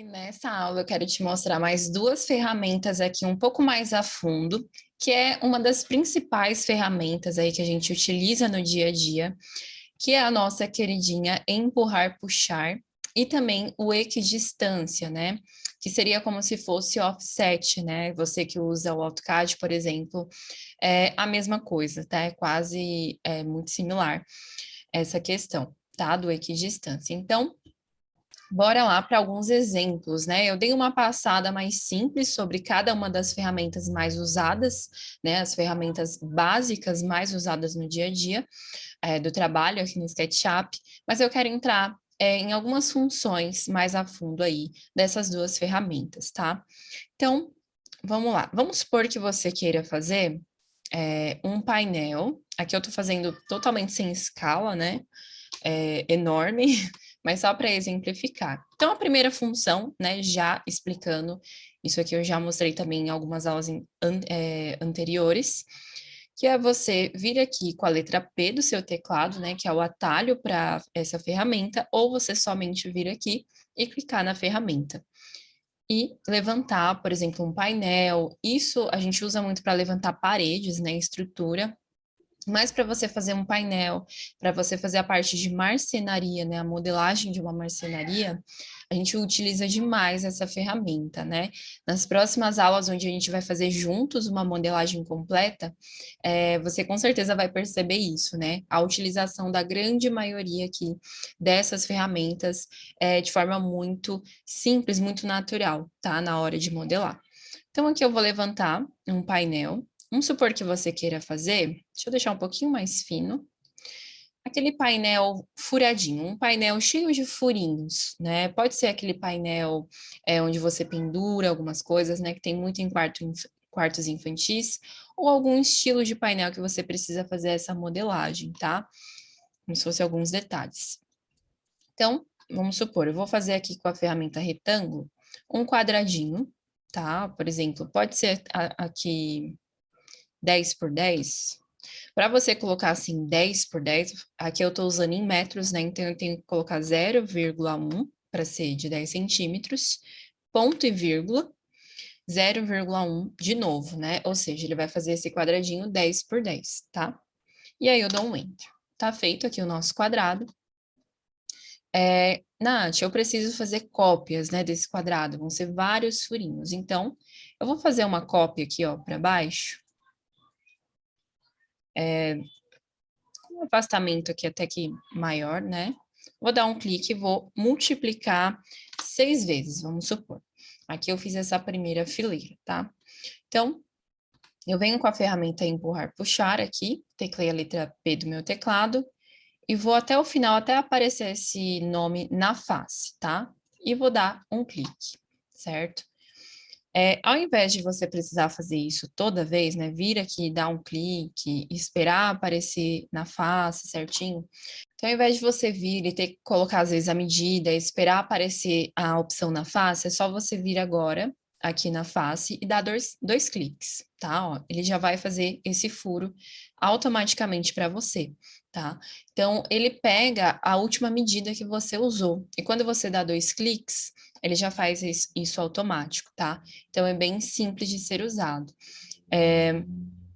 E nessa aula eu quero te mostrar mais duas ferramentas aqui um pouco mais a fundo, que é uma das principais ferramentas aí que a gente utiliza no dia a dia, que é a nossa queridinha empurrar, puxar, e também o equidistância, né? Que seria como se fosse offset, né? Você que usa o AutoCAD, por exemplo, é a mesma coisa, tá? É quase muito similar essa questão, tá? Do equidistância. Então, bora lá para alguns exemplos, né? Eu dei uma passada mais simples sobre cada uma das ferramentas mais usadas, né? As ferramentas básicas mais usadas no dia a dia do trabalho aqui no SketchUp, mas eu quero entrar em algumas funções mais a fundo aí dessas duas ferramentas, tá? Então, vamos lá. Vamos supor que você queira fazer um painel. Aqui eu estou fazendo totalmente sem escala, né? Enorme, mas só para exemplificar. Então, a primeira função, né, já explicando, isso aqui eu já mostrei também em algumas aulas anteriores, que é você vir aqui com a letra P do seu teclado, né, que é o atalho para essa ferramenta, ou você somente vir aqui e clicar na ferramenta. E levantar, por exemplo, um painel. Isso a gente usa muito para levantar paredes, né, estrutura. Mas para você fazer um painel, para você fazer a parte de marcenaria, né, a modelagem de uma marcenaria, a gente utiliza demais essa ferramenta, né? Nas próximas aulas, onde a gente vai fazer juntos uma modelagem completa, você com certeza vai perceber isso, né? A utilização da grande maioria aqui dessas ferramentas de forma muito simples, muito natural, tá? Na hora de modelar. Então, aqui eu vou levantar um painel. Vamos supor que você queira fazer, deixa eu deixar um pouquinho mais fino, aquele painel furadinho, um painel cheio de furinhos, né? Pode ser aquele painel onde você pendura algumas coisas, né? Que tem muito em quartos infantis, ou algum estilo de painel que você precisa fazer essa modelagem, tá? Como se fosse alguns detalhes. Então, vamos supor, eu vou fazer aqui com a ferramenta retângulo um quadradinho, tá? Por exemplo, pode ser aqui 10 por 10. Para você colocar assim 10 por 10, aqui eu estou usando em metros, né? Então eu tenho que colocar 0,1 para ser de 10 centímetros, ponto e vírgula, 0,1 de novo, né? Ou seja, ele vai fazer esse quadradinho 10 por 10, tá? E aí eu dou um Enter. Tá feito aqui o nosso quadrado. Nath, eu preciso fazer cópias, né, desse quadrado. Vão ser vários furinhos. Então, eu vou fazer uma cópia aqui, ó, para baixo. Um afastamento aqui até que maior, né? Vou dar um clique e vou multiplicar 6 vezes, vamos supor. Aqui eu fiz essa primeira fileira, tá? Então, eu venho com a ferramenta empurrar, puxar aqui, teclei a letra P do meu teclado e vou até o final, até aparecer esse nome na face, tá? E vou dar um clique, certo? Ao invés de você precisar fazer isso toda vez, né? Vir aqui, dar um clique, esperar aparecer na face certinho. Então, ao invés de você vir e ter que colocar, às vezes, a medida, esperar aparecer a opção na face, é só você vir agora aqui na face e dar dois cliques, tá? Ó, ele já vai fazer esse furo automaticamente para você, tá? Então, ele pega a última medida que você usou. E quando você dá dois cliques, ele já faz isso automático, tá? Então, é bem simples de ser usado.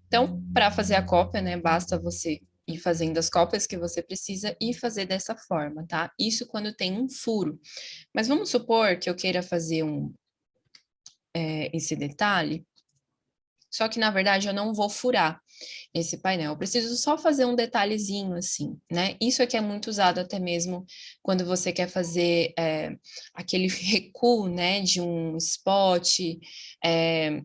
Então, para fazer a cópia, né, basta você ir fazendo as cópias que você precisa e fazer dessa forma, tá? Isso quando tem um furo. Mas vamos supor que eu queira fazer esse detalhe, só que na verdade eu não vou furar esse painel. Eu preciso só fazer um detalhezinho assim, né? Isso aqui é muito usado até mesmo quando você quer fazer aquele recuo, né, de um spot,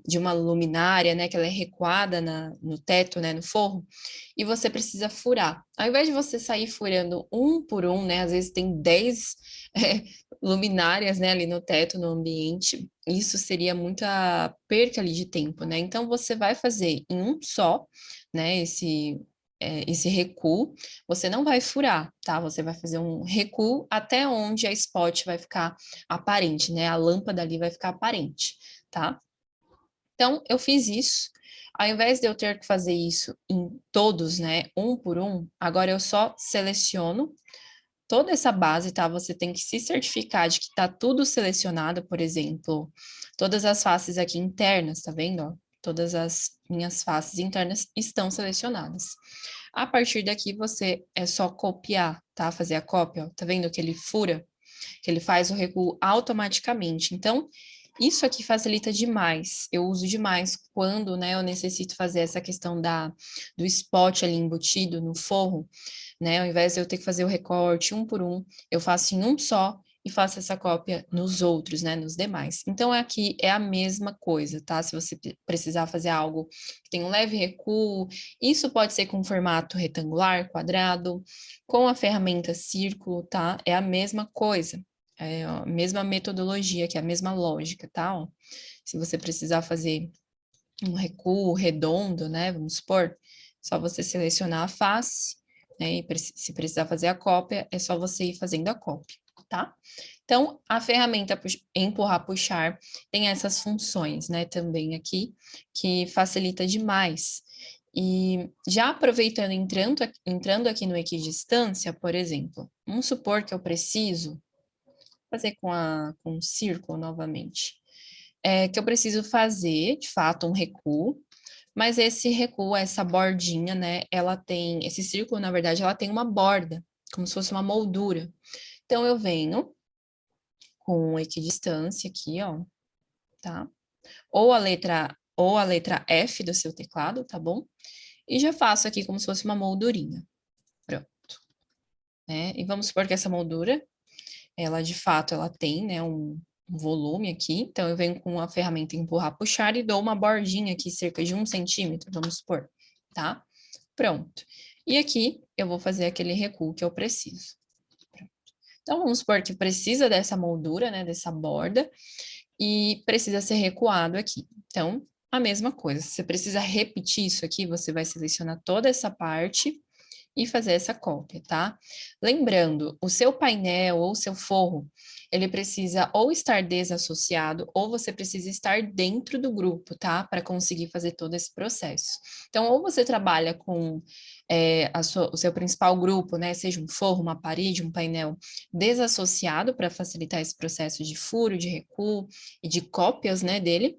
de uma luminária, né, que ela é recuada no teto, né, no forro, e você precisa furar. Ao invés de você sair furando um por um, né, às vezes tem 10 luminárias, né, ali no teto, no ambiente, isso seria muita perca ali de tempo, né? Então você vai fazer em um só, né? Esse recuo, você não vai furar, tá? Você vai fazer um recuo até onde a spot vai ficar aparente, né? A lâmpada ali vai ficar aparente, tá? Então, eu fiz isso. Ao invés de eu ter que fazer isso em todos, né, um por um, agora eu só seleciono toda essa base, tá? Você tem que se certificar de que tá tudo selecionado, por exemplo, todas as faces aqui internas, tá vendo, ó? Todas as minhas faces internas estão selecionadas. A partir daqui, você é só copiar, tá? Fazer a cópia, ó. Tá vendo que ele fura? Que ele faz o recuo automaticamente. Então, isso aqui facilita demais. Eu uso demais quando, né, eu necessito fazer essa questão do spot ali embutido no forro, né? Ao invés de eu ter que fazer o recorte um por um, eu faço em um só e faço essa cópia nos outros, né, nos demais. Então, aqui é a mesma coisa, tá? Se você precisar fazer algo que tem um leve recuo, isso pode ser com formato retangular, quadrado, com a ferramenta círculo, tá? É a mesma coisa. É a mesma metodologia, que é a mesma lógica, tá? Ó, se você precisar fazer um recuo redondo, né? Vamos supor, só você selecionar a face, né? E se precisar fazer a cópia, é só você ir fazendo a cópia, tá? Então, a ferramenta empurrar, puxar tem essas funções, né? Também aqui, que facilita demais. E já aproveitando, entrando aqui no equidistância, por exemplo, vamos supor que eu preciso fazer com o círculo novamente. Que eu preciso fazer, de fato, um recuo, mas esse recuo, essa bordinha, né, ela tem, esse círculo, na verdade, ela tem uma borda, como se fosse uma moldura. Então, eu venho com equidistância aqui, ó, tá? Ou a letra F do seu teclado, tá bom? E já faço aqui como se fosse uma moldurinha. Pronto. Né? E vamos supor que essa moldura, ela de fato, ela tem, né, um volume aqui, então eu venho com a ferramenta empurrar, puxar e dou uma bordinha aqui, cerca de 1 centímetro, vamos supor, tá? Pronto. E aqui eu vou fazer aquele recuo que eu preciso. Pronto. Então, vamos supor que precisa dessa moldura, né, dessa borda, e precisa ser recuado aqui. Então, a mesma coisa, se você precisa repetir isso aqui, você vai selecionar toda essa parte e fazer essa cópia, tá? Lembrando, o seu painel ou o seu forro, ele precisa ou estar desassociado ou você precisa estar dentro do grupo, tá? Para conseguir fazer todo esse processo. Então, ou você trabalha com o seu principal grupo, né? Seja um forro, uma parede, um painel desassociado para facilitar esse processo de furo, de recuo e de cópias, né, dele,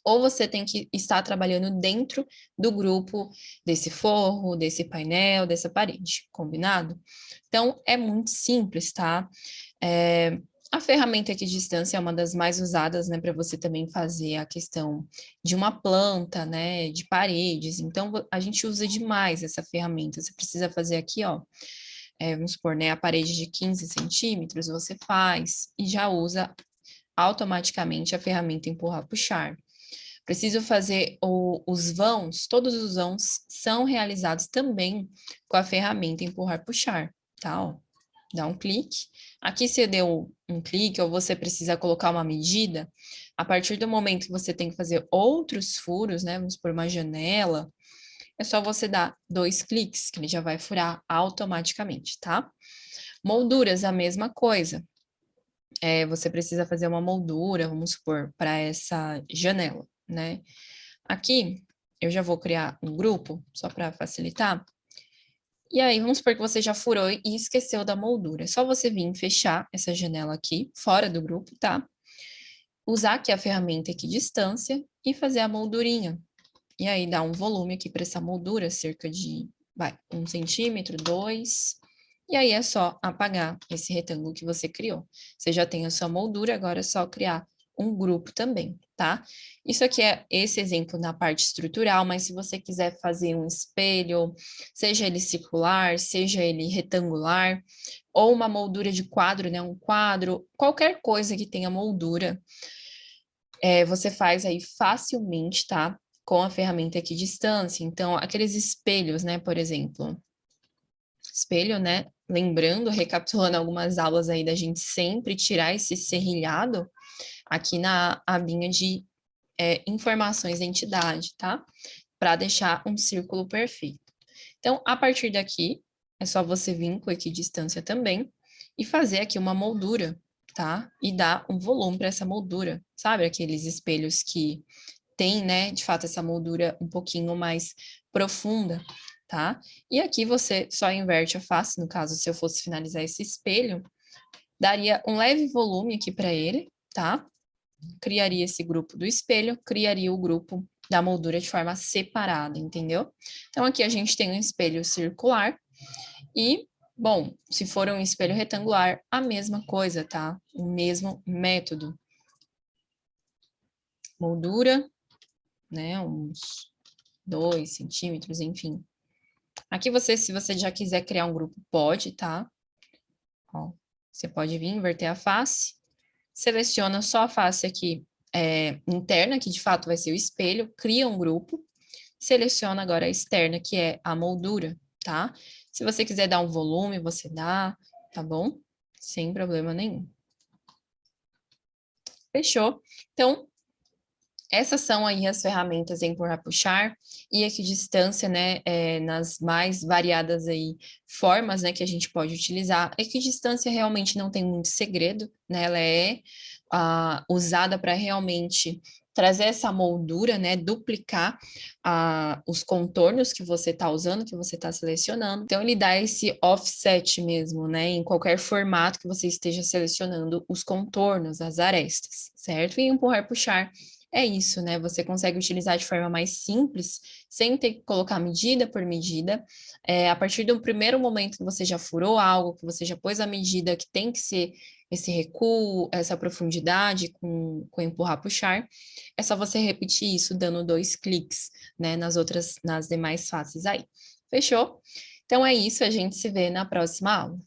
ou você tem que estar trabalhando dentro do grupo desse forro, desse painel, dessa parede, combinado? Então, é muito simples, tá? A ferramenta equidistância é uma das mais usadas, né, para você também fazer a questão de uma planta, né, de paredes. Então, a gente usa demais essa ferramenta. Você precisa fazer aqui, ó, vamos supor, né, a parede de 15 centímetros, você faz e já usa automaticamente a ferramenta empurrar, puxar. Preciso fazer os vãos, todos os vãos são realizados também com a ferramenta empurrar, puxar, tá? Ó, dá um clique. Aqui você deu um clique ou você precisa colocar uma medida, a partir do momento que você tem que fazer outros furos, né? Vamos por uma janela, é só você dar 2 cliques, que ele já vai furar automaticamente, tá? Molduras, a mesma coisa. Você precisa fazer uma moldura, vamos supor, para essa janela, né? Aqui, eu já vou criar um grupo, só para facilitar. E aí, vamos supor que você já furou e esqueceu da moldura. É só você vir fechar essa janela aqui, fora do grupo, tá? Usar aqui a ferramenta equidistância e fazer a moldurinha. E aí, dá um volume aqui para essa moldura, cerca de, 1 centímetro, 2. E aí, é só apagar esse retângulo que você criou. Você já tem a sua moldura, agora é só criar um grupo também, tá? Isso aqui é esse exemplo na parte estrutural, mas se você quiser fazer um espelho, seja ele circular, seja ele retangular, ou uma moldura de quadro, né? Um quadro, qualquer coisa que tenha moldura, você faz aí facilmente, tá? Com a ferramenta equidistância. Então, aqueles espelhos, né? Por exemplo, espelho, né? Lembrando, recapitulando algumas aulas aí da gente sempre tirar esse serrilhado aqui na abinha de informações da entidade, tá? Para deixar um círculo perfeito. Então, a partir daqui, é só você vir com equidistância também e fazer aqui uma moldura, tá? E dar um volume para essa moldura, sabe? Aqueles espelhos que tem, né, de fato, essa moldura um pouquinho mais profunda. tá? E aqui você só inverte a face, no caso, se eu fosse finalizar esse espelho, daria um leve volume aqui para ele, tá? Criaria esse grupo do espelho, criaria o grupo da moldura de forma separada, entendeu? Então, aqui a gente tem um espelho circular e, bom, se for um espelho retangular, a mesma coisa, tá? O mesmo método. Moldura, né, uns 2 centímetros, enfim. Aqui você, se você já quiser criar um grupo, pode, tá? Ó, você pode vir, inverter a face, seleciona só a face aqui interna, que de fato vai ser o espelho, cria um grupo, seleciona agora a externa, que é a moldura, tá? Se você quiser dar um volume, você dá, tá bom? Sem problema nenhum. Fechou? Então, essas são aí as ferramentas empurrar, puxar e equidistância, né, nas mais variadas aí formas, né, que a gente pode utilizar. Equidistância realmente não tem muito segredo, né, ela é usada para realmente trazer essa moldura, né, duplicar os contornos que você está usando, que você está selecionando. Então, ele dá esse offset mesmo, né, em qualquer formato que você esteja selecionando os contornos, as arestas, certo? E empurrar, puxar é isso, né? Você consegue utilizar de forma mais simples, sem ter que colocar medida por medida. A partir do primeiro momento que você já furou algo, que você já pôs a medida que tem que ser esse recuo, essa profundidade com empurrar, puxar, é só você repetir isso dando 2 cliques, né? Nas demais faces aí. Fechou? Então é isso, a gente se vê na próxima aula.